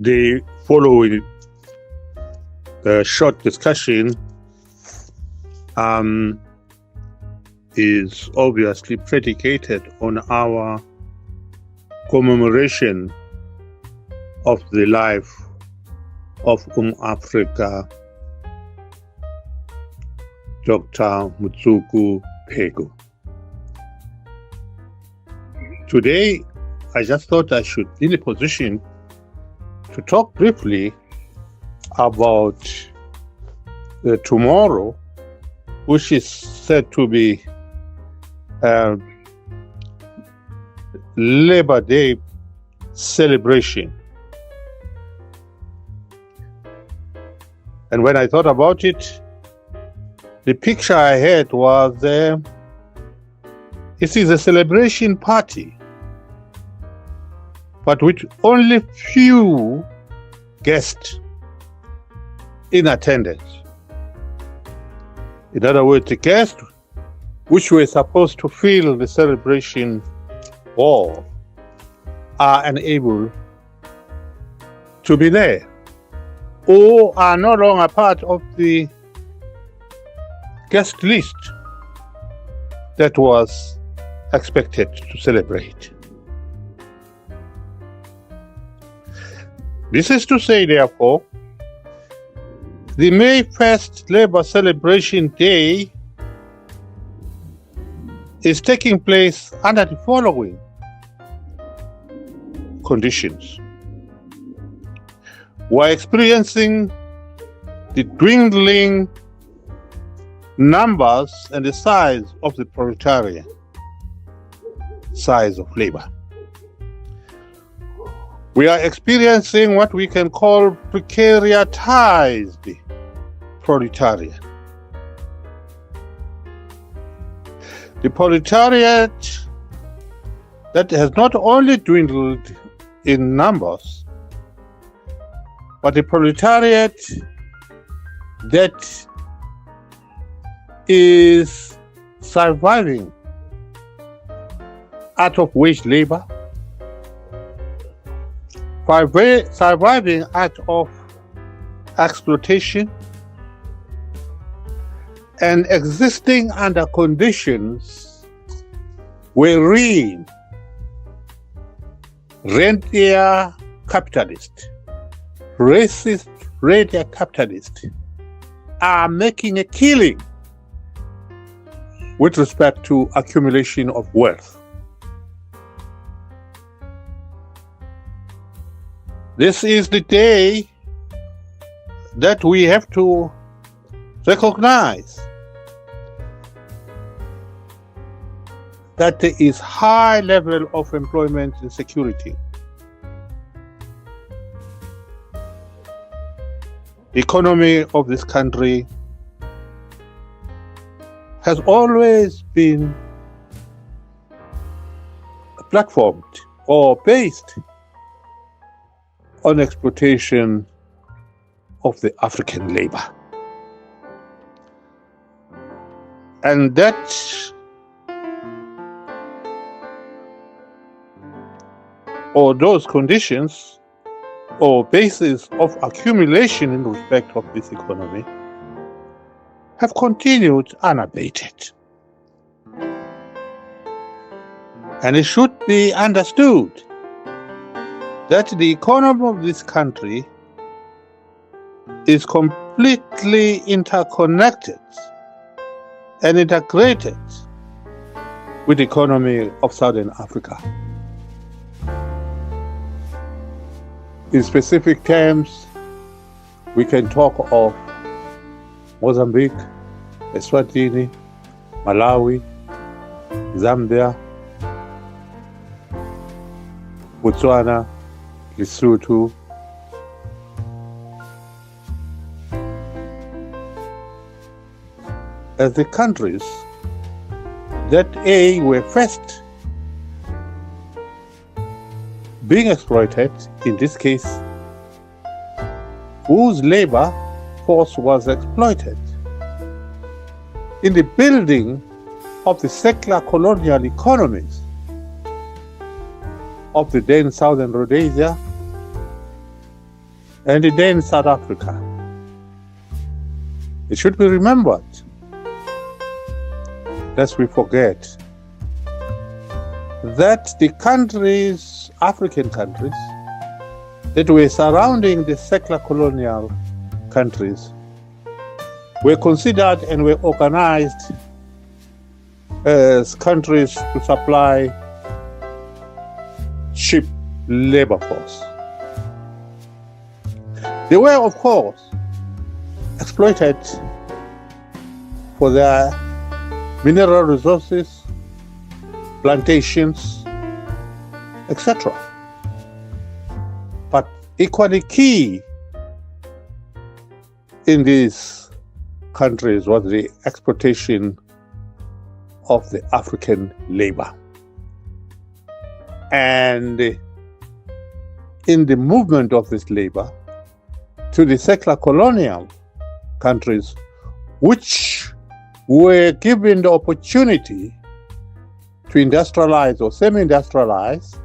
The following short discussion is obviously predicated on our commemoration of the life of Africa, Dr. Mutsuku Pheko. Today, I just thought I should be in a position to talk briefly about tomorrow, which is said to be Labor Day celebration. And when I thought about it, the picture I had was it is a celebration party, but with only few guests in attendance. In other words, the guests which were supposed to fill the celebration hall are unable to be there, or are no longer part of the guest list that was expected to celebrate. This is to say, therefore, the May 1st Labour Celebration Day is taking place under the following conditions. We're experiencing the dwindling numbers and the size of the proletariat, size of labor. We are experiencing what we can call precaritized proletariat. The proletariat that has not only dwindled in numbers, but the proletariat that is surviving out of wage labor, surviving out of exploitation, and existing under conditions wherein rentier capitalists, racist rentier capitalists are making a killing with respect to accumulation of wealth. This is the day that we have to recognize that there is high level of employment insecurity. The economy of this country has always been platformed or based on exploitation of the African labor. And that, or those conditions or basis of accumulation in respect of this economy have continued unabated. And it should be understood that the economy of this country is completely interconnected and integrated with the economy of Southern Africa. In specific terms, we can talk of Mozambique, Eswatini, Malawi, Zambia, Botswana, Lesotho, as the countries that were first being exploited, in this case, whose labor force was exploited in the building of the secular colonial economies of the then Southern Rhodesia and then South Africa. It should be remembered, lest we forget, that the countries, African countries, that were surrounding the secular colonial countries were considered and were organized as countries to supply cheap labor force. They were, of course, exploited for their mineral resources, plantations, etc. But equally key in these countries was the exploitation of the African labor. And in the movement of this labor to the secular colonial countries, which were given the opportunity to industrialize or semi-industrialize,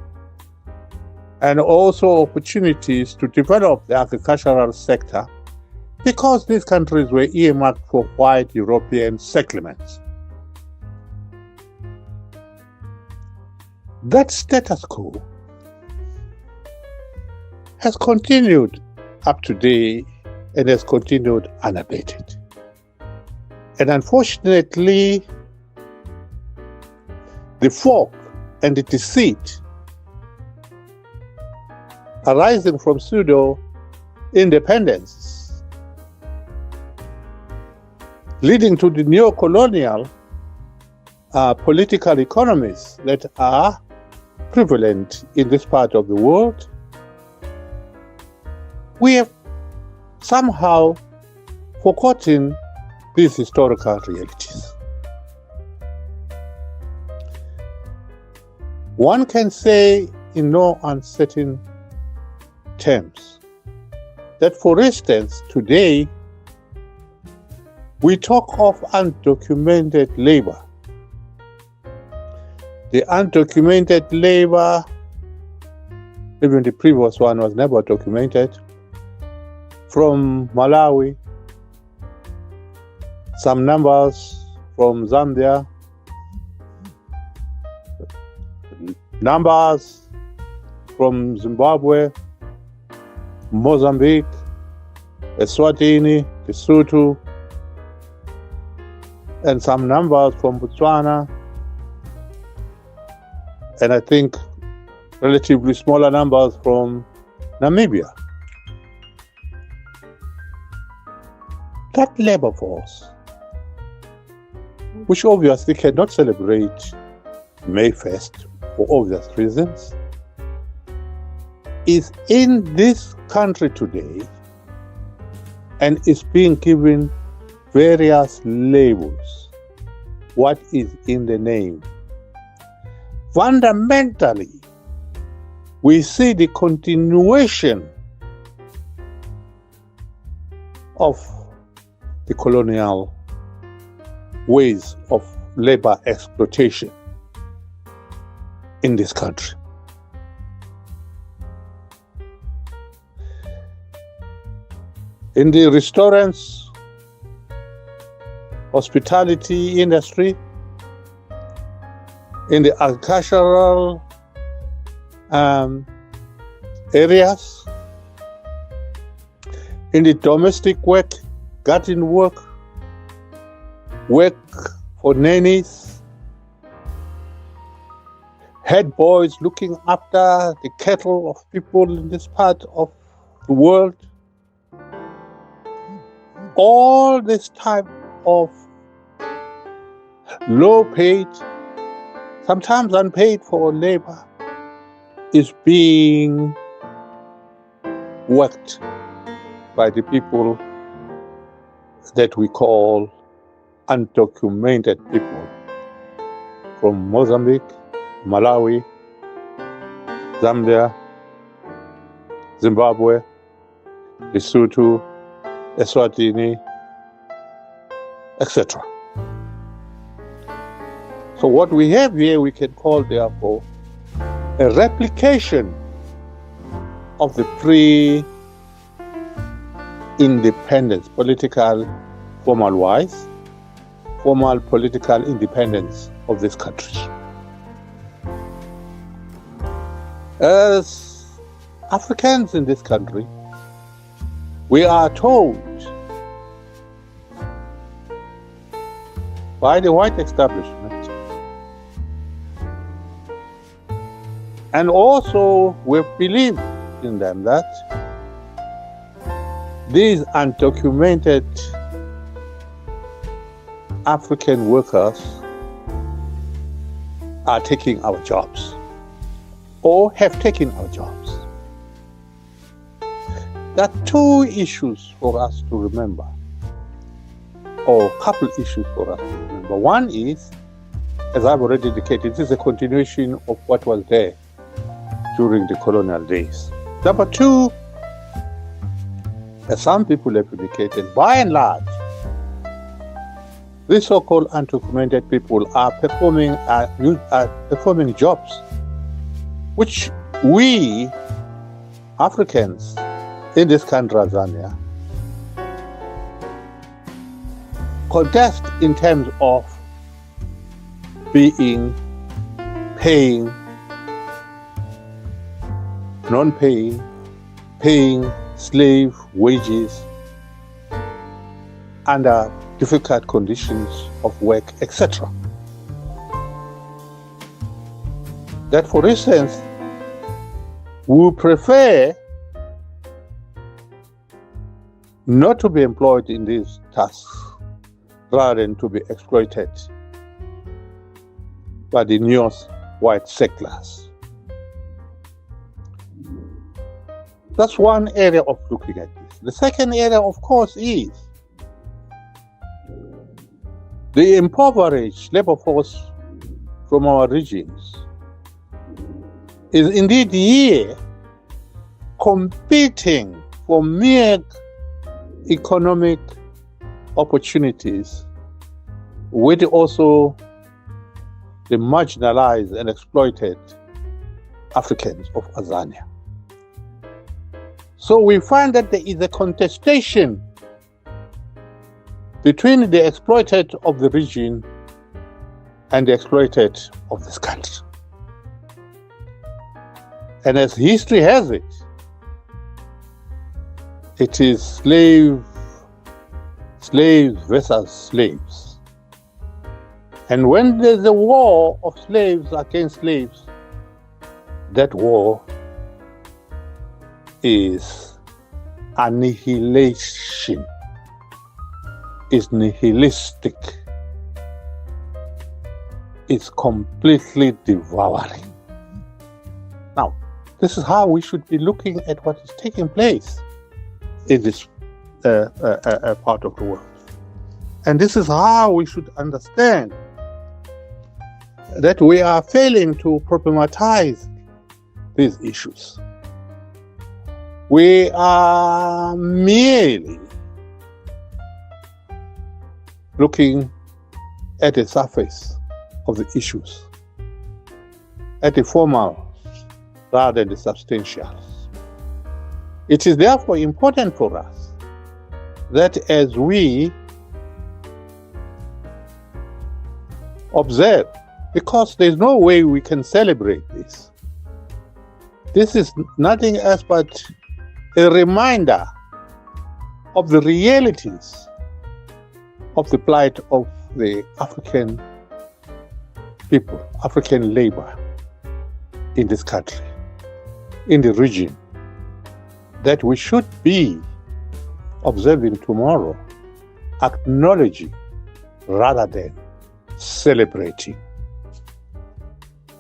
and also opportunities to develop the agricultural sector, because these countries were earmarked for white European settlements. That status quo has continued up to today and has continued unabated. And unfortunately, the fog and the deceit arising from pseudo-independence, leading to the neo-colonial political economies that are prevalent in this part of the world, we have somehow forgotten these historical realities. One can say in no uncertain terms that, for instance, today we talk of undocumented labor. The undocumented labor, even the previous one was never documented, from Malawi, some numbers from Zambia, numbers from Zimbabwe, Mozambique, Eswatini, Lesotho, and some numbers from Botswana, and I think relatively smaller numbers from Namibia. That labor force, which obviously cannot celebrate May 1st for obvious reasons, is in this country today and is being given various labels. What is in the name? Fundamentally, we see the continuation of the colonial ways of labor exploitation in this country. In the restaurants, hospitality industry, in the agricultural areas, in the domestic work, garden work, work for nannies, head boys looking after the cattle of people in this part of the world. All this type of low-paid, sometimes unpaid for labor, is being worked by the people that we call undocumented people from Mozambique, Malawi, Zambia, Zimbabwe, Lesotho, Eswatini, etc. So what we have here, we can call, therefore, a replication of the independence, political, formal-wise, formal political independence of this country. As Africans in this country, we are told by the white establishment, and also we believe in them, that these undocumented African workers are taking our jobs, or have taken our jobs. There are two issues for us to remember, or a couple issues for us to remember. One is, as I've already indicated, this is a continuation of what was there during the colonial days. Number two, as some people have indicated, by and large, these so-called undocumented people are performing jobs which we Africans in this country, Tanzania, contest in terms of paying, non-paying, paying slave wages under difficult conditions of work, etc. That, for instance, we prefer not to be employed in these tasks rather than to be exploited by the newest white settlers. That's one area of looking at this. The second area, of course, is the impoverished labor force from our regions is indeed here competing for mere economic opportunities with also the marginalized and exploited Africans of Tanzania. So we find that there is a contestation between the exploited of the region and the exploited of this country. And as history has it, it is slaves versus slaves. And when there's a war of slaves against slaves, that war is annihilation, is nihilistic, it's completely devouring. Now, this is how we should be looking at what is taking place in this part of the world. And this is how we should understand that we are failing to problematize these issues. We are merely looking at the surface of the issues, at the formal rather than the substantials. It is therefore important for us that as we observe, because there's no way we can celebrate this. This is nothing else but a reminder of the realities of the plight of the African people, African labor in this country, in the region, that we should be observing tomorrow, acknowledging rather than celebrating.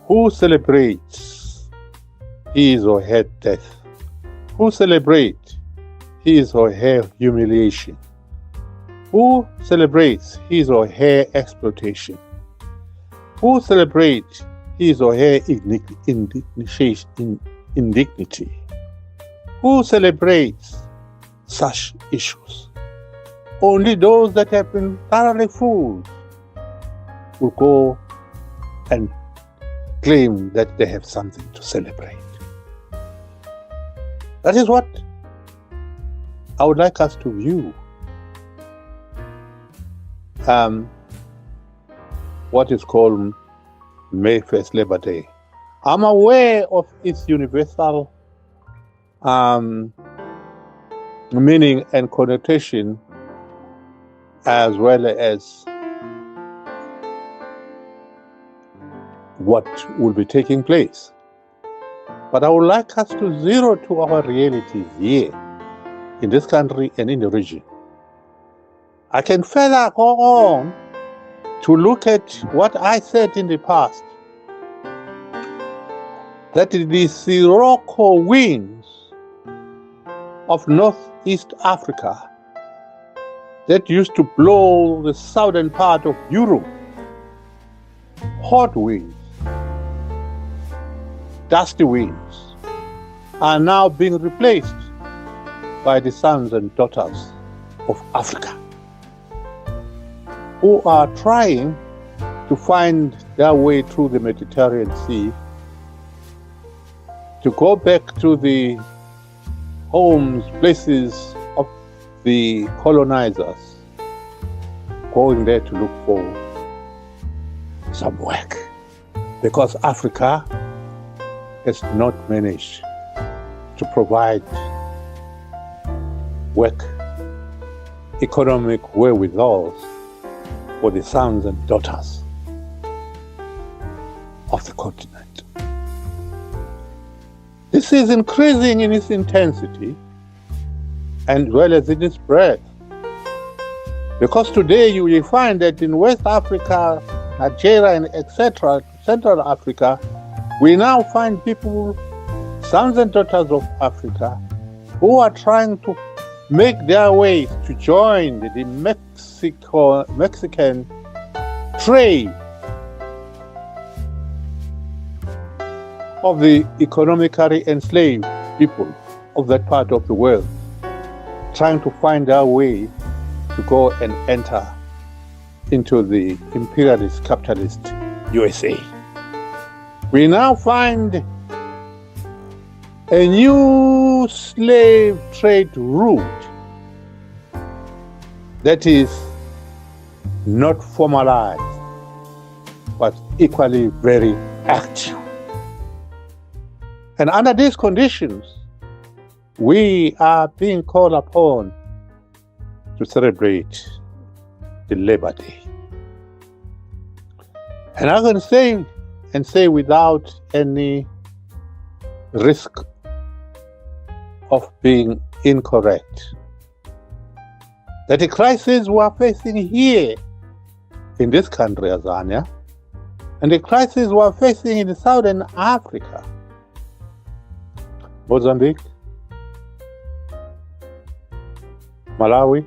Who celebrates his or her death? Who celebrates his or her humiliation? Who celebrates his or her exploitation? Who celebrates his or her indignity? Who celebrates such issues? Only those that have been thoroughly fooled will go and claim that they have something to celebrate. That is what I would like us to view what is called May 1st Labor Day. I'm aware of its universal meaning and connotation, as well as what will be taking place. But I would like us to zero to our realities here in this country and in the region. I can further go on to look at what I said in the past, that the Sirocco winds of Northeast Africa that used to blow the southern part of Europe, hot winds, dusty winds, are now being replaced by the sons and daughters of Africa, who are trying to find their way through the Mediterranean Sea to go back to the homes, places of the colonizers, going there to look for some work, because Africa has not managed to provide work, economic wherewithal for the sons and daughters of the continent. This is increasing in its intensity and well as in its breadth, because today you will find that in West Africa, Nigeria, and etc., Central Africa, we now find people, sons and daughters of Africa, who are trying to make their way to join the Mexican trade of the economically enslaved people of that part of the world, trying to find their way to go and enter into the imperialist capitalist USA. We now find a new slave trade route that is not formalized, but equally very active. And under these conditions, we are being called upon to celebrate the Labor Day. And I can say without any risk of being incorrect, that the crisis we are facing here in this country, Azania, and the crisis we are facing in Southern Africa, Mozambique, Malawi,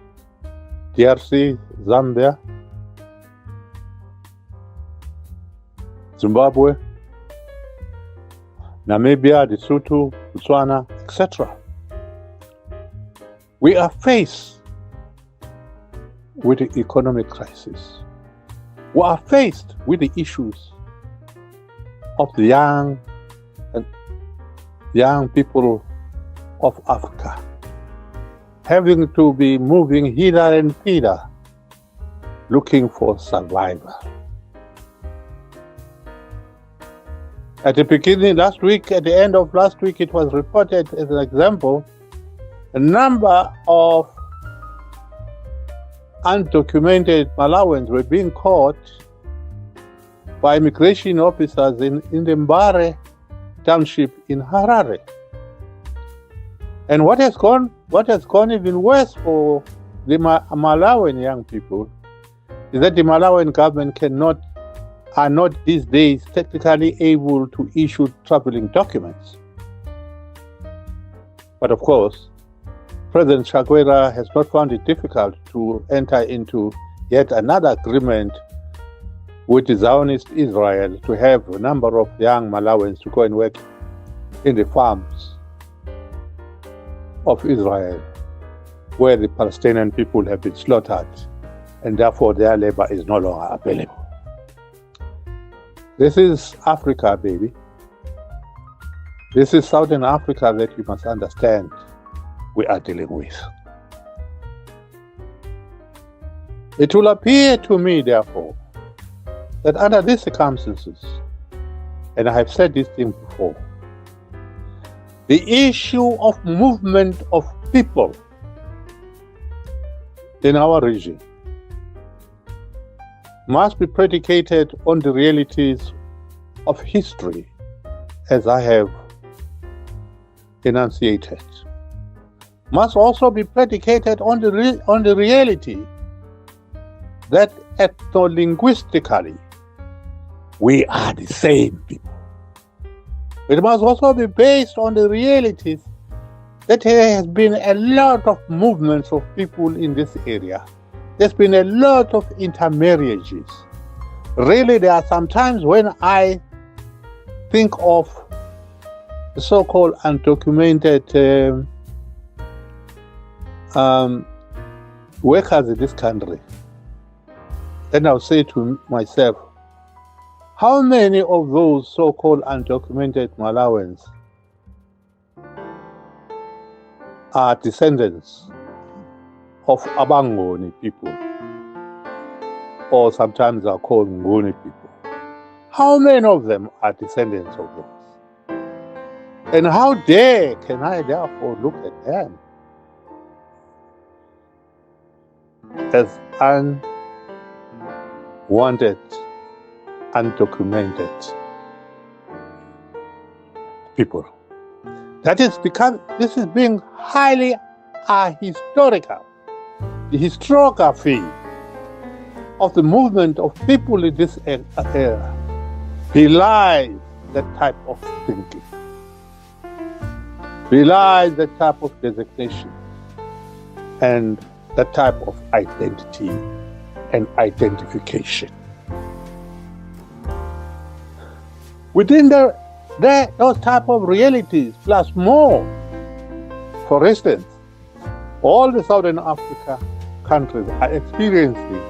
DRC, Zambia, Zimbabwe, Namibia, Lesotho, Botswana, etc. We are faced with the economic crisis. We are faced with the issues of the young people of Africa, having to be moving hither and thither, looking for survival. At the beginning last week, at the end of last week, it was reported as an example, a number of undocumented Malawians were being caught by immigration officers in the Mbare township in Harare. And what has gone even worse for the Malawian young people is that the Malawian government are not these days technically able to issue traveling documents. But of course, President Chakwera has not found it difficult to enter into yet another agreement with the Zionist Israel to have a number of young Malawians to go and work in the farms of Israel, where the Palestinian people have been slaughtered, and therefore their labor is no longer available. This is Africa, baby. This is Southern Africa that you must understand we are dealing with. It will appear to me, therefore, that under these circumstances, and I have said this thing before, the issue of movement of people in our region must be predicated on the realities of history, as I have enunciated. Must also be predicated on the reality that ethno-linguistically we are the same people. It must also be based on the realities that there has been a lot of movements of people in this area. There's been a lot of intermarriages. Really, there are some times when I think of the so-called undocumented workers in this country. Then I'll say to myself, how many of those so-called undocumented Malawans are descendants of Abangoni people, or sometimes are called Ngoni people? How many of them are descendants of those? And how dare can I therefore look at them as unwanted, undocumented people? This is being highly ahistorical. The historiography of the movement of people in this era belies that type of thinking, belies that type of designation, and that type of identity and identification. Within those type of realities, plus more, for instance, all the Southern Africa countries are experiencing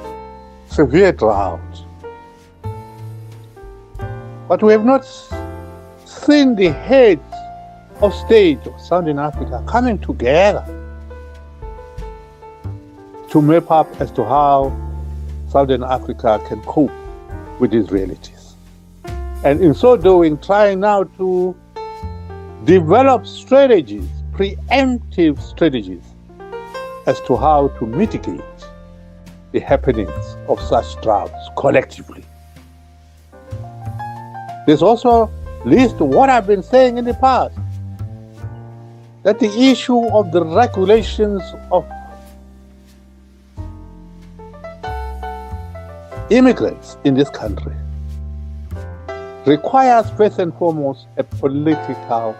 severe drought. But we have not seen the heads of state of Southern Africa coming together to map up as to how Southern Africa can cope with these realities. And in so doing, trying now to develop strategies, preemptive strategies, as to how to mitigate the happenings of such droughts collectively. This also leads to what I've been saying in the past, that the issue of the regulations of immigrants in this country requires first and foremost a political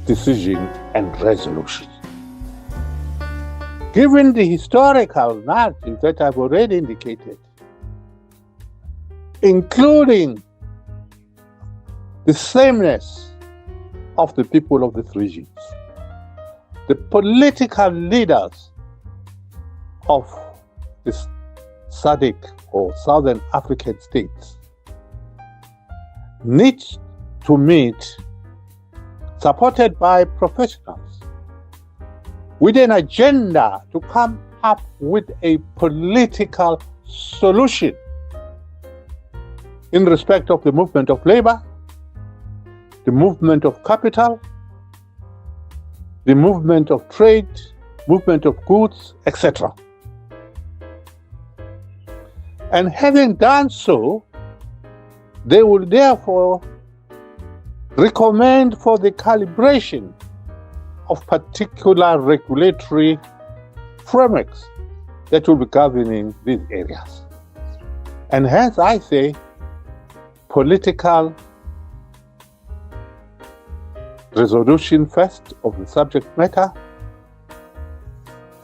decision and resolution. Given the historical narrative that I've already indicated, including the sameness of the people of these regions, the political leaders of the SADC or Southern African states need to meet, supported by professionals, with an agenda to come up with a political solution in respect of the movement of labor, the movement of capital, the movement of trade, movement of goods, etc. And having done so, they will therefore recommend for the calibration of particular regulatory frameworks that will be governing these areas. And hence I say political resolution first of the subject matter,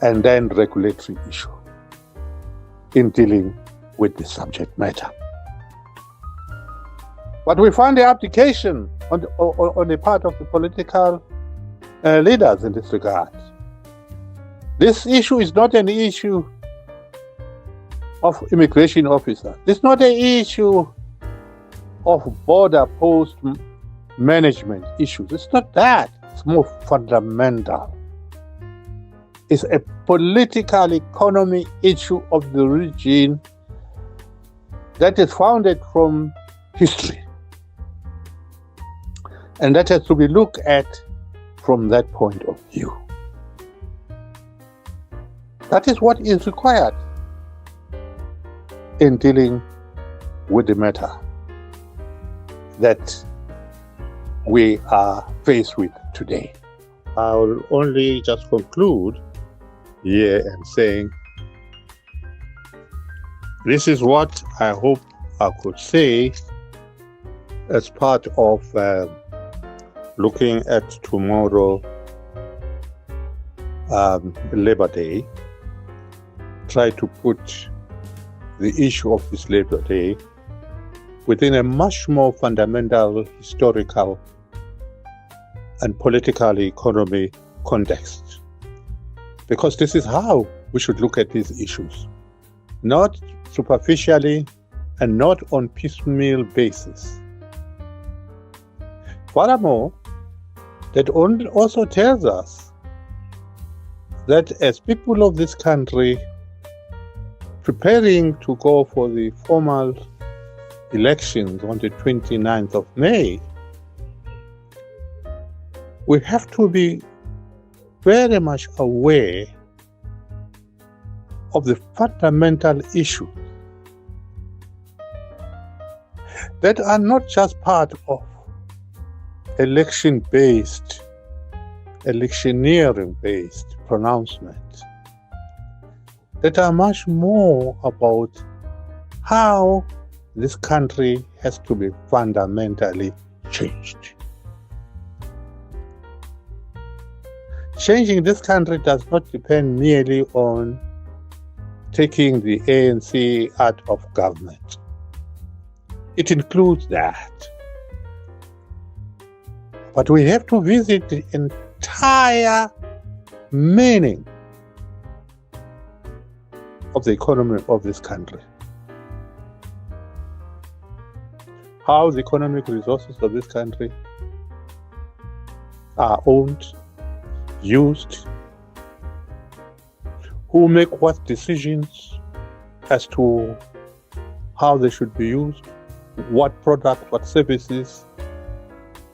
and then regulatory issue in dealing with the subject matter. But we find the application on the part of the political leaders in this regard. This issue is not an issue of immigration officers. It's not an issue of border post management issues. It's not that. It's more fundamental. is a political economy issue of the region that is founded from history. And that has to be looked at from that point of view. That is what is required in dealing with the matter that we are faced with today. I'll only just conclude here and saying this is what I hope I could say as part of looking at tomorrow, Labor Day. Try to put the issue of this Labor Day within a much more fundamental historical and political economy context. Because this is how we should look at these issues, not superficially and not on piecemeal basis. Furthermore, that also tells us that as people of this country preparing to go for the formal elections on the 29th of May, we have to be very much aware of the fundamental issues that are not just part of electioneering-based pronouncements, that are much more about how this country has to be fundamentally changed. Changing this country does not depend merely on taking the ANC out of government. It includes that. But we have to visit the entire meaning of the economy of this country. How the economic resources of this country are owned, used, who make what decisions as to how they should be used, what products, what services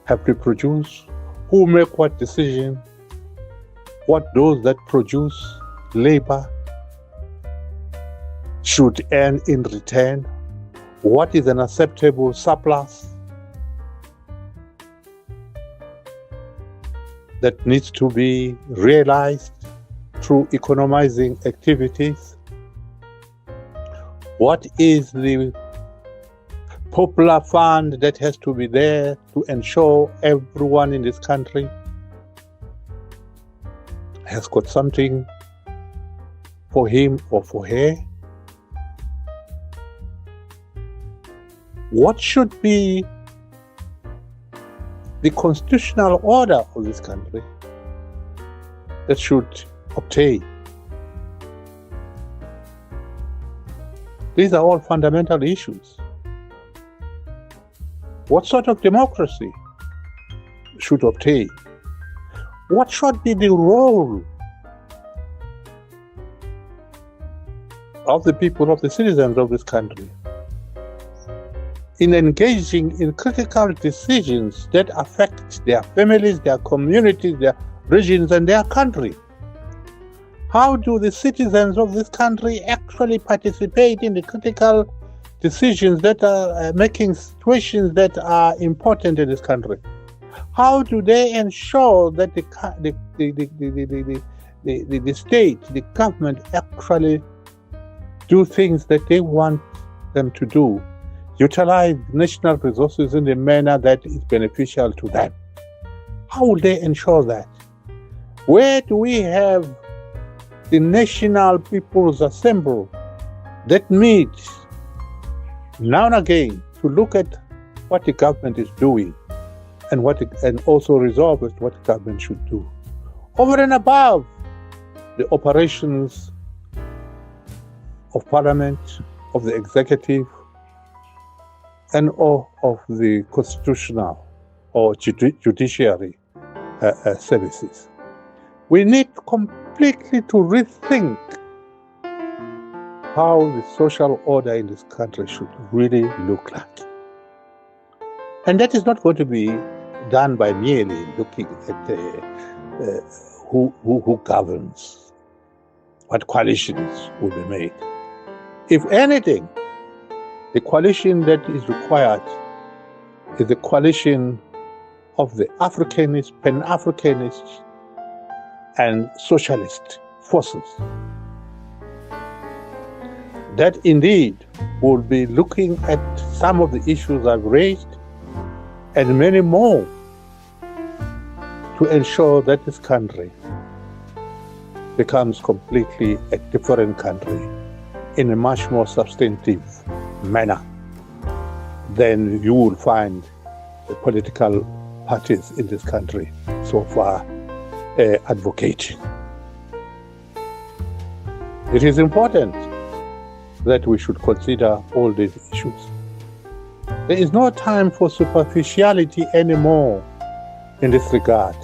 have to produce, who make what decision, what those that produce labor should earn in return, what is an acceptable surplus that needs to be realized through economizing activities, what is the popular fund that has to be there to ensure everyone in this country has got something for him or for her. What should be the constitutional order of this country that should obtain? These are all fundamental issues. What sort of democracy should obtain? What should be the role of the people, of the citizens of this country in engaging in critical decisions that affect their families, their communities, their regions, and their country? How do the citizens of this country actually participate in the critical decisions that are making situations that are important in this country? How do they ensure that the state, the government actually do things that they want them to do, utilize national resources in a manner that is beneficial to them? How will they ensure that? Where do we have the National People's Assembly that meets now and again to look at what the government is doing and also resolve as to what the government should do, over and above the operations of Parliament, of the executive, and of the constitutional or judiciary services? We need completely to rethink how the social order in this country should really look like. And that is not going to be done by merely looking at who governs, what coalitions will be made. If anything, the coalition that is required is the coalition of the Africanist, Pan-Africanist, and socialist forces that indeed will be looking at some of the issues I've raised and many more to ensure that this country becomes completely a different country in a much more substantive manner than you will find the political parties in this country so far advocating. It is important that we should consider all these issues. There is no time for superficiality anymore in this regard.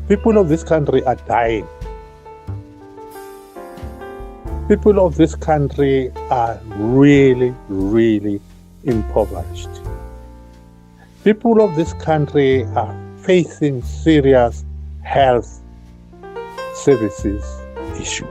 People of this country are dying. People of this country are really, really impoverished. People of this country are facing serious health services issues.